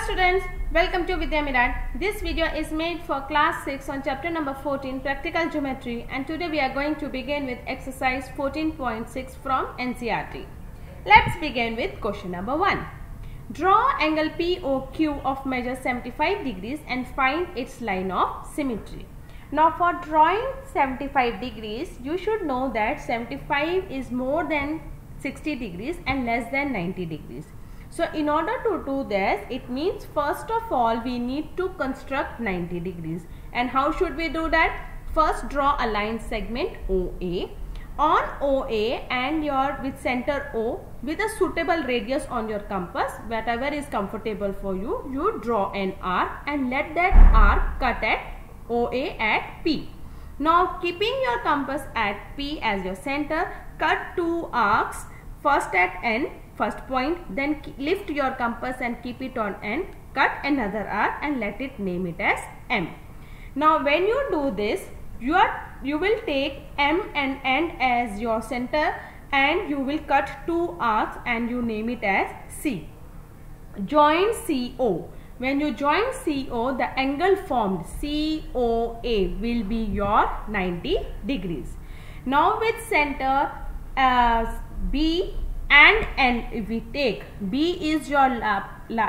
students, welcome to Vidya Mirat. This video is made for class 6 on chapter number 14 practical geometry, and today we are going to begin with exercise 14.6 from NCERT. Let's begin with question number 1. Draw angle POQ of measure 75 degrees and find its line of symmetry. Now for drawing 75 degrees, you should know that 75 is more than 60 degrees and less than 90 degrees. So in order to do this, it means first of all we need to construct 90 degrees. And how should we do that? First draw a line segment OA. On OA and with center O with a suitable radius on your compass, whatever is comfortable for you, you draw an arc and let that arc cut at OA at P. Now keeping your compass at P as your center, cut two arcs, first at N, first point, then lift your compass and keep it on N, cut another arc and let it name it as M. Now when you do this, you will take M and N as your center and you will cut two arcs and you name it as C. Join CO. When you join CO, the angle formed COA will be your 90 degrees. Now with center B and N, if we take B is your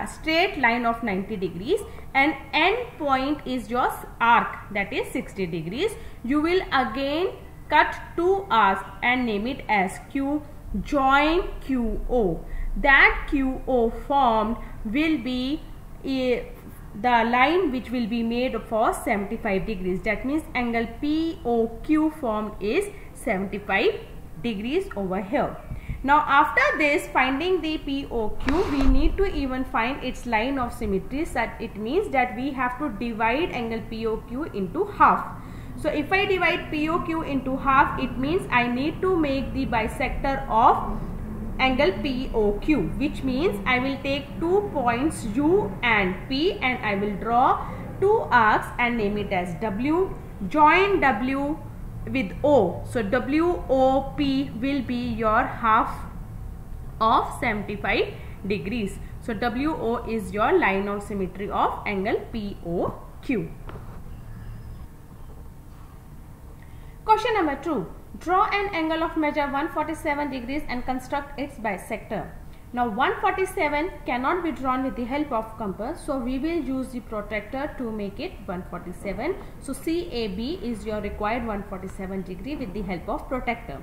straight line of 90 degrees and N point is your arc, that is 60 degrees. You will again cut two arcs and name it as Q. Join QO. That QO formed will be the line which will be made for 75 degrees. That means angle POQ formed is 75 degrees over here. Now after this, finding the POQ, we need to even find its line of symmetry. So it means that we have to divide angle POQ into half. So if I divide POQ into half, it means I need to make the bisector of angle POQ, which means I will take 2 points U and P and I will draw two arcs and name it as W. Join W with O. So WOP will be your half of 75 degrees. So WO is your line of symmetry of angle POQ. Question number 2. Draw an angle of measure 147 degrees and construct its bisector. Now 147 cannot be drawn with the help of compass, so we will use the protractor to make it 147. So CAB is your required 147 degree with the help of protractor.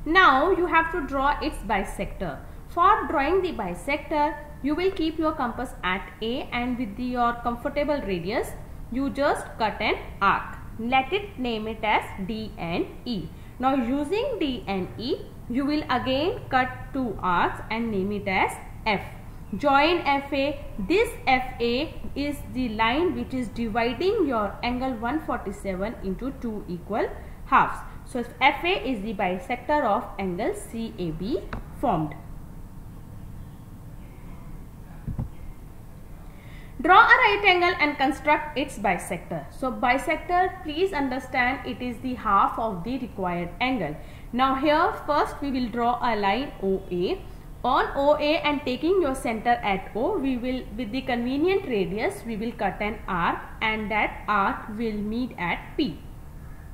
Now you have to draw its bisector. For drawing the bisector, you will keep your compass at A and with your comfortable radius, you just cut an arc. Let it name it as D and E. Now using D and E, you will again cut two arcs and name it as F. Join FA. This FA is the line which is dividing your angle 147 into two equal halves. So FA is the bisector of angle CAB formed. Draw a right angle and construct its bisector. So bisector, please understand, it is the half of the required angle. Now here first we will draw a line OA. On OA and taking your center at O, we will, with the convenient radius, we will cut an arc and that arc will meet at P.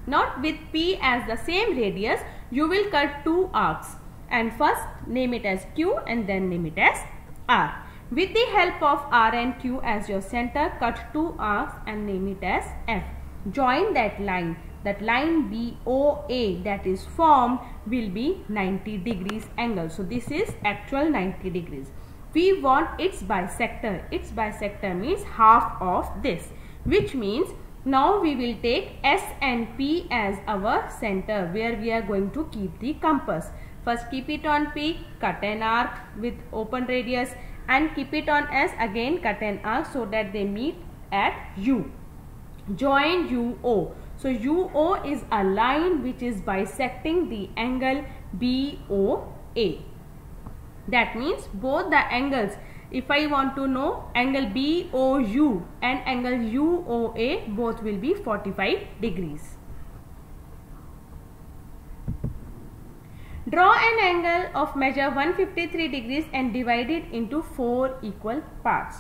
Not with P as the same radius, you will cut two arcs and first name it as Q and then name it as R. With the help of R and Q as your center, cut two arcs and name it as F. Join that line. That line BOA that is formed will be 90 degrees angle. So this is actual 90 degrees. We want its bisector. Its bisector means half of this, which means now we will take S and P as our center where we are going to keep the compass. First keep it on P, cut an arc with open radius and keep it on S, again cut an arc so that they meet at U. Join UO. So UO is a line which is bisecting the angle BOA. That means both the angles, if I want to know angle BOU and angle UOA, both will be 45 degrees. Draw an angle of measure 153 degrees and divide it into 4 equal parts.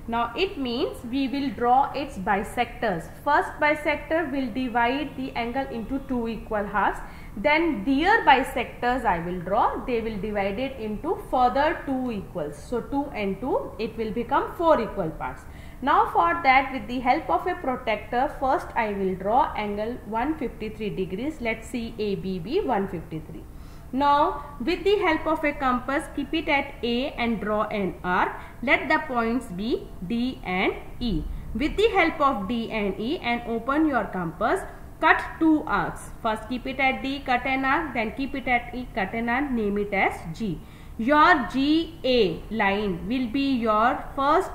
Now it means we will draw its bisectors. First bisector will divide the angle into two equal halves. Then their bisectors I will draw. They will divide it into further two equals. So 2 and 2, it will become 4 equal parts. Now for that, with the help of a protractor, first I will draw angle 153 degrees. Let's see ABB 153. Now with the help of a compass, keep it at A and draw an arc. Let the points be D and E. With the help of D and E and open your compass, cut two arcs. First keep it at D, cut an arc, then keep it at E, cut an arc, name it as G. Your GA line will be your first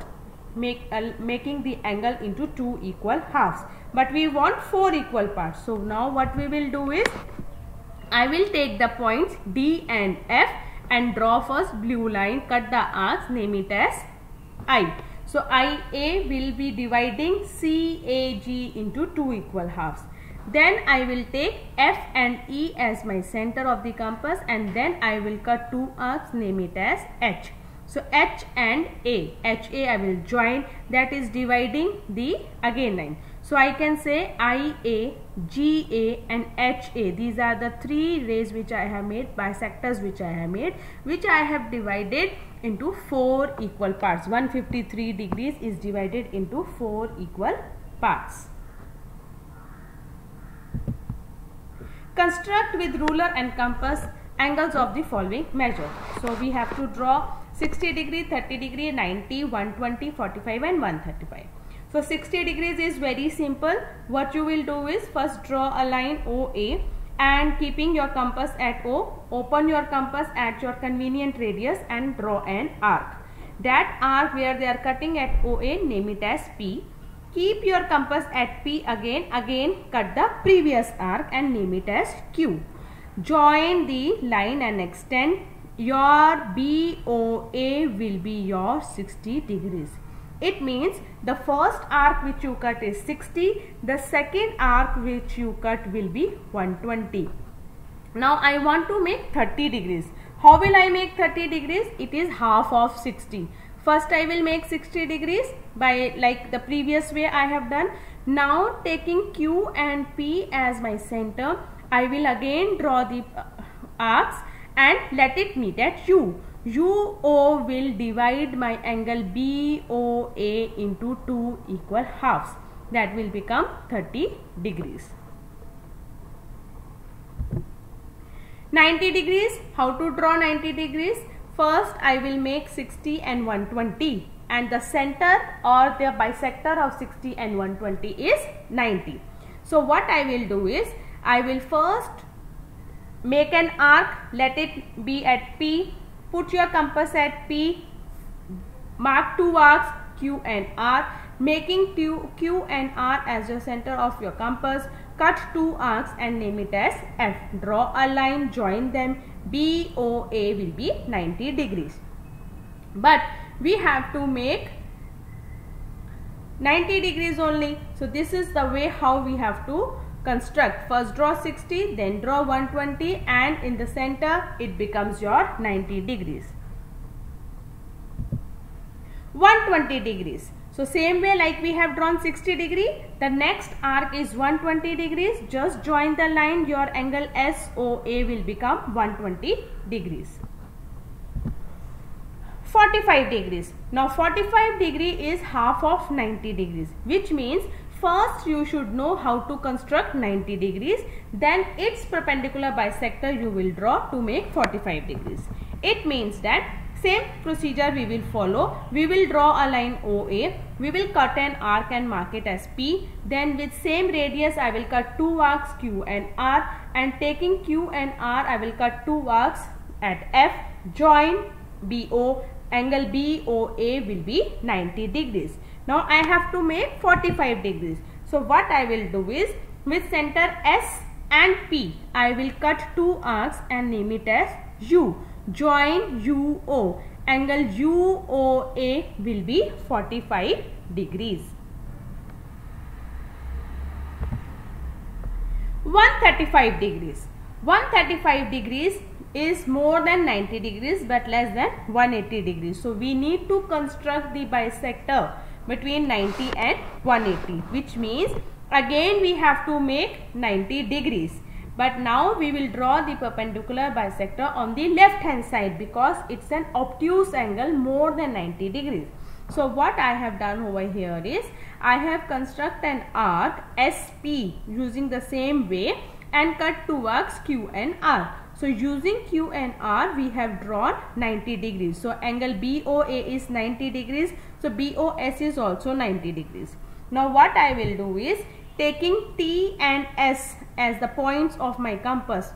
making the angle into two equal halves. But we want 4 equal parts. So now what we will do is, I will take the points D and F and draw first blue line, cut the arcs, name it as I. So IA will be dividing CAG into two equal halves. Then I will take F and E as my center of the compass, and then I will cut two arcs, name it as H. So H and A, HA I will join, that is dividing the again line. So I can say IA, GA and HA. These are the three rays which I have made, bisectors which I have made, which I have divided into 4 equal parts. 153 degrees is divided into 4 equal parts. Construct with ruler and compass angles of the following measure. So we have to draw 60 degree, 30 degree, 90, 120, 45 and 135. So 60 degrees is very simple. What you will do is first draw a line OA and keeping your compass at O, open your compass at your convenient radius and draw an arc. That arc where they are cutting at OA, name it as P. Keep your compass at P again cut the previous arc and name it as Q. Join the line and extend. Your BOA will be your 60 degrees. It means the first arc which you cut is 60, the second arc which you cut will be 120. Now I want to make 30 degrees. How will I make 30 degrees? It is half of 60. First I will make 60 degrees by like the previous way I have done. Now taking Q and P as my center, I will again draw the arcs and let it meet at U. UO will divide my angle BOA into two equal halves. That will become 30 degrees. 90 degrees. How to draw 90 degrees? First I will make 60 and 120 and the center or the bisector of 60 and 120 is 90. So what I will do is, I will first make an arc, let it be at P, put your compass at P, mark two arcs Q and R, making Q and R as your center of your compass, cut two arcs and name it as F. Draw a line, join them, BOA will be 90 degrees. But we have to make 90 degrees only. So this is the way how we have to construct. First draw 60, then draw 120 and in the center it becomes your 90 degrees. 120 degrees. So same way like we have drawn 60 degree, the next arc is 120 degrees. Just join the line, your angle SOA will become 120 degrees. 45 degrees. Now 45 degree is half of 90 degrees, which means first you should know how to construct 90 degrees, then its perpendicular bisector you will draw to make 45 degrees. It means that same procedure we will follow. We will draw a line OA, we will cut an arc and mark it as P, then with same radius I will cut two arcs Q and R, and taking Q and R I will cut two arcs at F, join BO, angle BOA will be 90 degrees. Now I have to make 45 degrees. So what I will do is, with center S and P, I will cut two arcs and name it as U. Join UO. Angle UOA will be 45 degrees. 135 degrees. 135 degrees is more than 90 degrees but less than 180 degrees. So we need to construct the bisector between 90 and 180, which means again we have to make 90 degrees. But now we will draw the perpendicular bisector on the left hand side because it's an obtuse angle more than 90 degrees. So what I have done over here is I have constructed an arc SP using the same way and cut two arcs Q and R. So using Q and R we have drawn 90 degrees. So angle BOA is 90 degrees. So BOS is also 90 degrees. Now what I will do is, taking T and S as the points of my compass,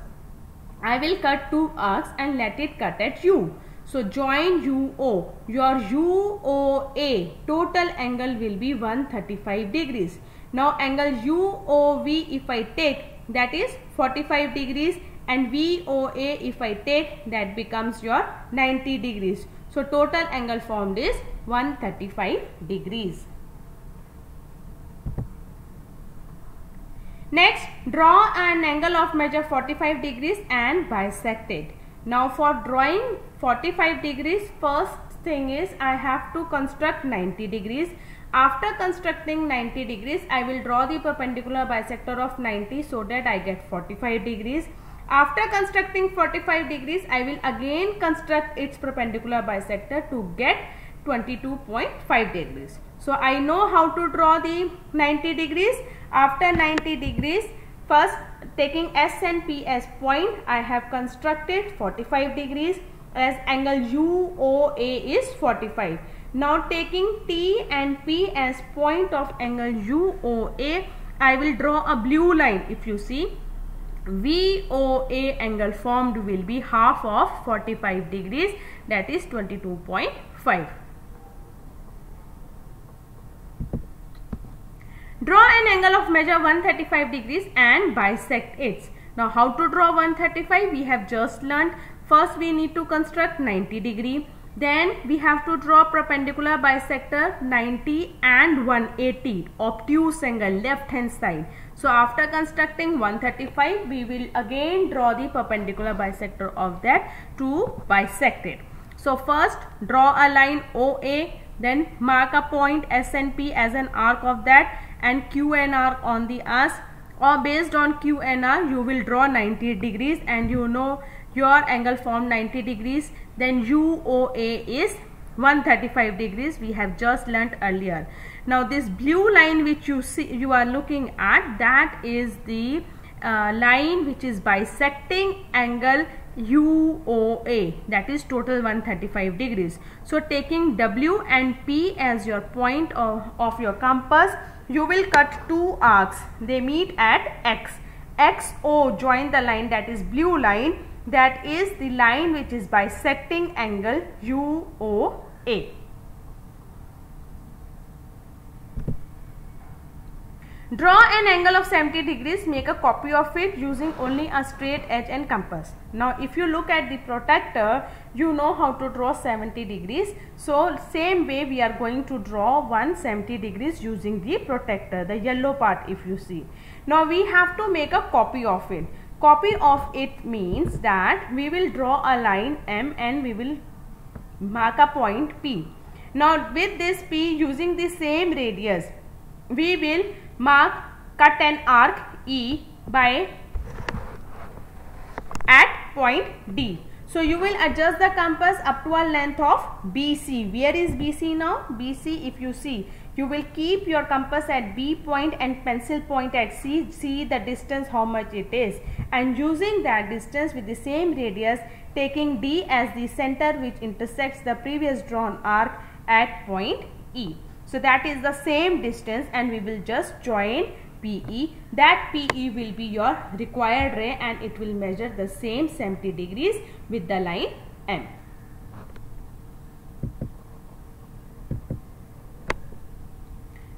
I will cut two arcs and let it cut at U. So join UO. Your UOA total angle will be 135 degrees. Now angle UOV if I take, that is 45 degrees, and VOA if I take, that becomes your 90 degrees. So total angle formed is 135 degrees. Next, draw an angle of measure 45 degrees and bisect it. Now for drawing 45 degrees, first thing is I have to construct 90 degrees. After constructing 90 degrees, I will draw the perpendicular bisector of 90 so that I get 45 degrees. After constructing 45 degrees, I will again construct its perpendicular bisector to get 22.5 degrees. So I know how to draw the 90 degrees. After 90 degrees, first taking S and P as point, I have constructed 45 degrees as angle UOA is 45. Now taking T and P as point of angle UOA, I will draw a blue line. If you see, VOA angle formed will be half of 45 degrees, that is 22.5. Draw an angle of measure 135 degrees and bisect it. Now how to draw 135? We have just learned. First we need to construct 90 degree. Then we have to draw perpendicular bisector 90 and 180, obtuse angle left hand side. So after constructing 135, we will again draw the perpendicular bisector of that to bisect it. So first draw a line OA, then mark a point S and P as an arc of that, and Q and R on the arc, or based on Q and R you will draw 90 degrees, and you know your angle formed 90 degrees. Then UOA is 135 degrees, we have just learnt earlier. Now this blue line which you are looking at, that is the line which is bisecting angle UOA, that is total 135 degrees. So taking W and P as your point of your compass, you will cut two arcs. They meet at X. XO join the line, that is blue line, that is the line which is bisecting angle UOA. Draw an angle of 70 degrees, make a copy of it using only a straight edge and compass. Now if you look at the protractor, you know how to draw 70 degrees. So same way we are going to draw 170 degrees using the protractor, the yellow part if you see. Now we have to make a copy of it. Copy of it means that we will draw a line M and we will mark a point P. Now with this P, using the same radius, we will cut an arc E at point D. So you will adjust the compass up to a length of BC. Where is BC now? BC, if you see, you will keep your compass at B point and pencil point at C. See the distance how much it is, and using that distance with the same radius, taking D as the center which intersects the previous drawn arc at point E. So that is the same distance, and we will just join PE. That PE will be your required ray, and it will measure the same 70 degrees with the line M.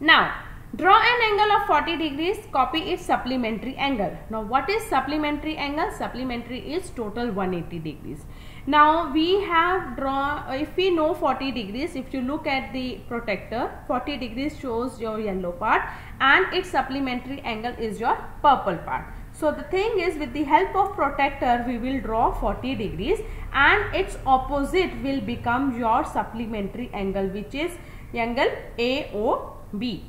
Now draw an angle of 40 degrees, copy its supplementary angle. Now what is supplementary angle? Supplementary is total 180 degrees. Now we have drawn, if we know 40 degrees, if you look at the protractor, 40 degrees shows your yellow part and its supplementary angle is your purple part. So the thing is, with the help of protractor we will draw 40 degrees and its opposite will become your supplementary angle, which is angle AOB.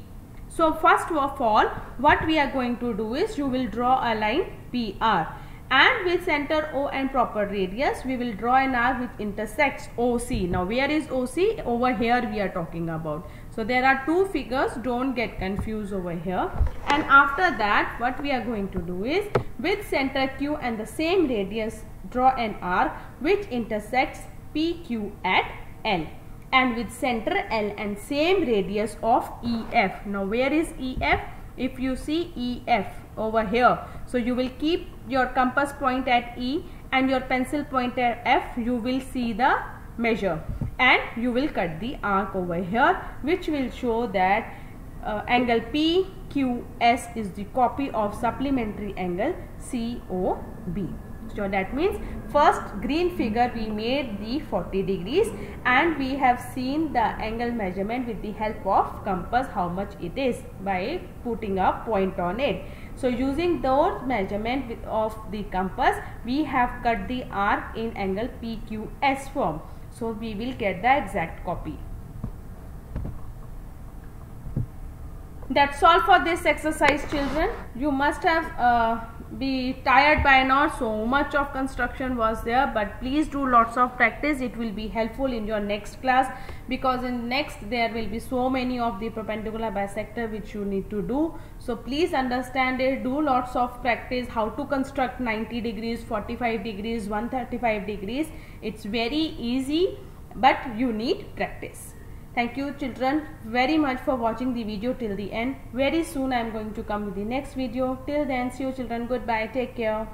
So first of all, what we are going to do is, you will draw a line PR, and with center O and proper radius we will draw an arc which intersects OC. Now where is OC? Over here we are talking about. So there are two figures, don't get confused over here. And after that what we are going to do is, with center Q and the same radius, draw an arc which intersects PQ at L, and with center L and same radius of EF. Now where is EF? If you see EF over here, so you will keep your compass point at E and your pencil point at F, you will see the measure and you will cut the arc over here, which will show that angle PQS is the copy of supplementary angle COB. So that means first green figure we made the 40 degrees and we have seen the angle measurement with the help of compass, how much it is, by putting a point on it. So using those measurement of the compass, we have cut the arc in angle PQS form. So we will get the exact copy. That's all for this exercise, children. You must have be tired by now, so much of construction was there, but please do lots of practice. It will be helpful in your next class, because in next there will be so many of the perpendicular bisector which you need to do. So please understand it, do lots of practice how to construct 90 degrees, 45 degrees, 135 degrees. It's very easy, but you need practice. Thank you, children, very much for watching the video till the end. Very soon I am going to come with the next video. Till then, see you, children. Goodbye. Take care.